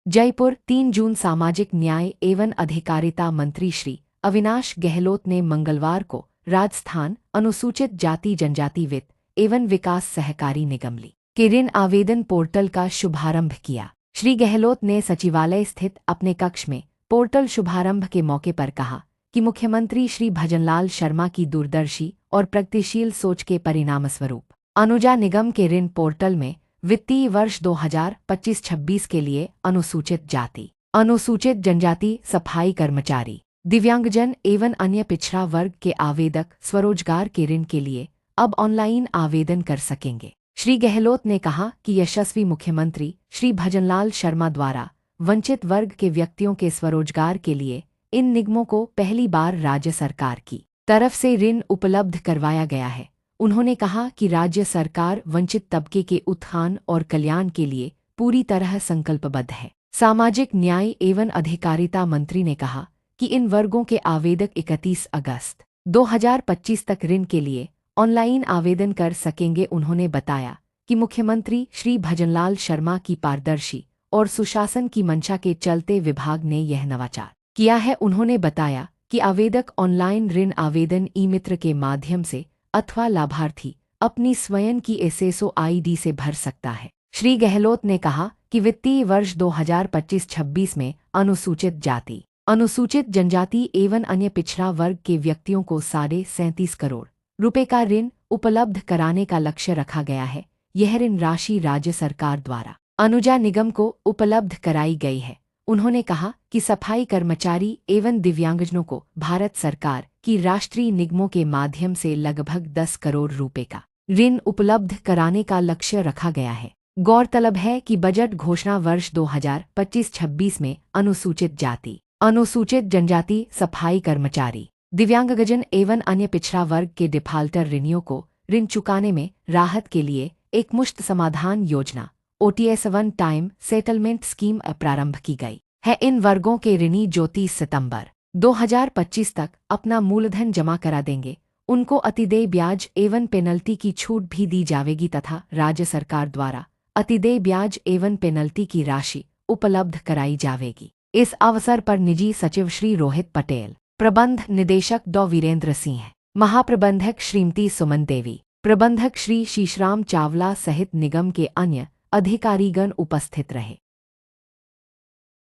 जयपुर 3 जून। सामाजिक न्याय एवं अधिकारिता मंत्री श्री अविनाश गहलोत ने मंगलवार को राजस्थान अनुसूचित जाति जनजाति वित्त एवं विकास सहकारी निगम ली के ऋण आवेदन पोर्टल का शुभारंभ किया। श्री गहलोत ने सचिवालय स्थित अपने कक्ष में पोर्टल शुभारंभ के मौके पर कहा कि मुख्यमंत्री श्री भजनलाल शर्मा की दूरदर्शी और प्रगतिशील सोच के परिणामस्वरूप अनुजा निगम के ऋण पोर्टल में वित्तीय वर्ष 2025-26 के लिए अनुसूचित जाति, अनुसूचित जनजाति, सफाई कर्मचारी, दिव्यांगजन एवं अन्य पिछड़ा वर्ग के आवेदक स्वरोजगार के ऋण के लिए अब ऑनलाइन आवेदन कर सकेंगे। श्री गहलोत ने कहा कि यशस्वी मुख्यमंत्री श्री भजनलाल शर्मा द्वारा वंचित वर्ग के व्यक्तियों के स्वरोजगार के लिए इन निगमों को पहली बार राज्य सरकार की तरफ से ऋण उपलब्ध करवाया गया है। उन्होंने कहा कि राज्य सरकार वंचित तबके के उत्थान और कल्याण के लिए पूरी तरह संकल्पबद्ध है। सामाजिक न्याय एवं अधिकारिता मंत्री ने कहा कि इन वर्गों के आवेदक 31 अगस्त 2025 तक ऋण के लिए ऑनलाइन आवेदन कर सकेंगे। उन्होंने बताया कि मुख्यमंत्री श्री भजनलाल शर्मा की पारदर्शी और सुशासन की मंशा के चलते विभाग ने यह नवाचार किया है। उन्होंने बताया कि आवेदक ऑनलाइन ऋण आवेदन ई मित्र के माध्यम से अथवा लाभार्थी अपनी स्वयं की एसएसओ आईडी से भर सकता है। श्री गहलोत ने कहा कि वित्तीय वर्ष 2025-26 में अनुसूचित जाति, अनुसूचित जनजाति एवं अन्य पिछड़ा वर्ग के व्यक्तियों को 37.5 करोड़ रुपए का ऋण उपलब्ध कराने का लक्ष्य रखा गया है। यह ऋण राशि राज्य सरकार द्वारा अनुजा निगम को उपलब्ध कराई गई है। उन्होंने कहा कि सफाई कर्मचारी एवं दिव्यांगजनों को भारत सरकार की राष्ट्रीय निगमों के माध्यम से लगभग 10 करोड़ रुपए का ऋण उपलब्ध कराने का लक्ष्य रखा गया है। गौरतलब है कि बजट घोषणा वर्ष 2025-26 में अनुसूचित जाति, अनुसूचित जनजाति, सफाई कर्मचारी, दिव्यांगजन एवं अन्य पिछड़ा वर्ग के डिफाल्टर ऋणियों को ऋण चुकाने में राहत के लिए एक मुश्त समाधान योजना OTS one time settlement scheme प्रारंभ की गई है। इन वर्गों के ऋणी जो 30 सितंबर 2025 तक अपना मूलधन जमा करा देंगे, उनको अतिदेय ब्याज एवं पेनल्टी की छूट भी दी जाएगी तथा राज्य सरकार द्वारा अतिदेय ब्याज एवं पेनल्टी की राशि उपलब्ध कराई जाएगी। इस अवसर पर निजी सचिव श्री रोहित पटेल, प्रबंध निदेशक डॉ वीरेंद्र सिंह, महाप्रबंधक श्रीमती सुमन देवी, प्रबंधक श्री शीशराम चावला सहित निगम के अन्य अधिकारीगण उपस्थित रहे।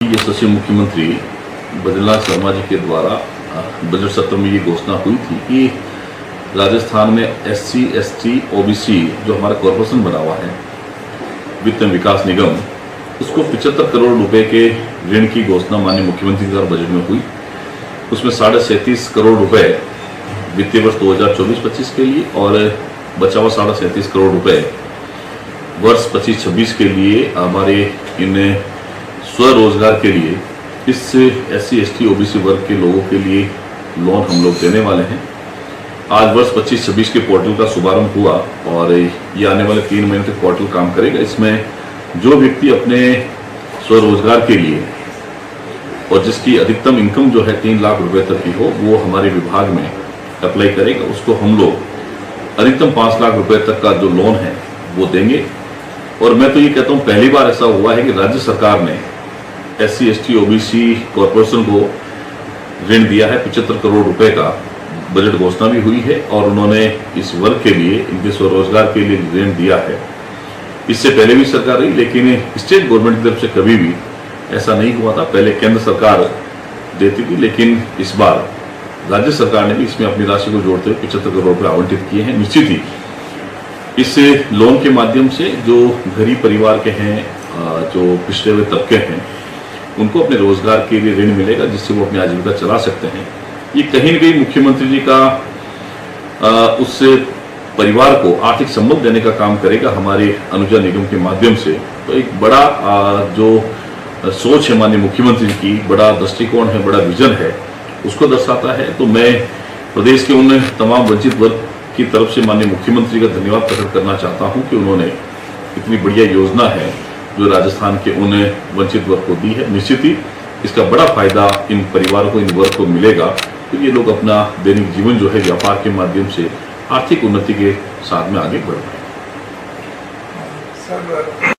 यशस्वी मुख्यमंत्री भजनलाल शर्मा जी के द्वारा बजट सत्र में ये घोषणा हुई थी कि राजस्थान में SC, ST, OBC जो हमारा कॉर्पोरेशन बना हुआ है वित्त विकास निगम, उसको 75 करोड़ रुपए के ऋण की घोषणा माननीय मुख्यमंत्री द्वारा बजट में हुई। उसमें 37.5 करोड़ रुपए वित्तीय वर्ष 2024-25 के लिए और बचा हुआ 37.5 करोड़ रुपए वर्ष 25-26 के लिए हमारे इन स्वरोजगार के लिए इस SC, ST, OBC वर्ग के लोगों के लिए लोन हम लोग देने वाले हैं। आज वर्ष 25-26 के पोर्टल का शुभारंभ हुआ और ये आने वाले 3 महीने तक पोर्टल काम करेगा। इसमें जो व्यक्ति अपने स्वरोजगार के लिए और जिसकी अधिकतम इनकम जो है 3 लाख रुपए तक की हो, वो हमारे विभाग में अप्लाई करेगा। उसको हम लोग अधिकतम 5 लाख रुपए तक का जो लोन है वो देंगे। और मैं तो ये कहता हूँ पहली बार ऐसा हुआ है कि राज्य सरकार ने SC, ST, OBC कॉर्पोरेशन को ऋण दिया है। 75 करोड़ रुपए का बजट घोषणा भी हुई है और उन्होंने इस वर्ग के लिए, इनके स्वरोजगार के लिए ऋण दिया है। इससे पहले भी सरकार रही, लेकिन स्टेट गवर्नमेंट की तरफ से कभी भी ऐसा नहीं हुआ था। पहले केंद्र सरकार देती थी, लेकिन इस बार राज्य सरकार ने भी इसमें अपनी राशि को जोड़ते हुए 75 करोड़ रुपए आवंटित किए हैं। निश्चित ही इस लोन के माध्यम से जो गरीब परिवार के हैं, जो पिछड़े हुए तबके हैं, उनको अपने रोजगार के लिए ऋण मिलेगा, जिससे वो अपनी आजीविका चला सकते हैं। ये कहीं न कहीं मुख्यमंत्री जी का उस परिवार को आर्थिक संबल देने का काम करेगा हमारे अनुजा निगम के माध्यम से। तो एक बड़ा जो सोच है माननीय मुख्यमंत्री की, बड़ा दृष्टिकोण है, बड़ा विजन है, उसको दर्शाता है। तो मैं प्रदेश के उन तमाम वंचित वर्ग की तरफ से माननीय मुख्यमंत्री का धन्यवाद प्रकट करना चाहता हूं कि उन्होंने इतनी बढ़िया योजना है जो राजस्थान के उन वंचित वर्ग को दी है। निश्चित ही इसका बड़ा फायदा इन परिवारों को, इन वर्ग को मिलेगा, तो ये लोग अपना दैनिक जीवन जो है व्यापार के माध्यम से आर्थिक उन्नति के साथ में आगे बढ़ पाएंगे।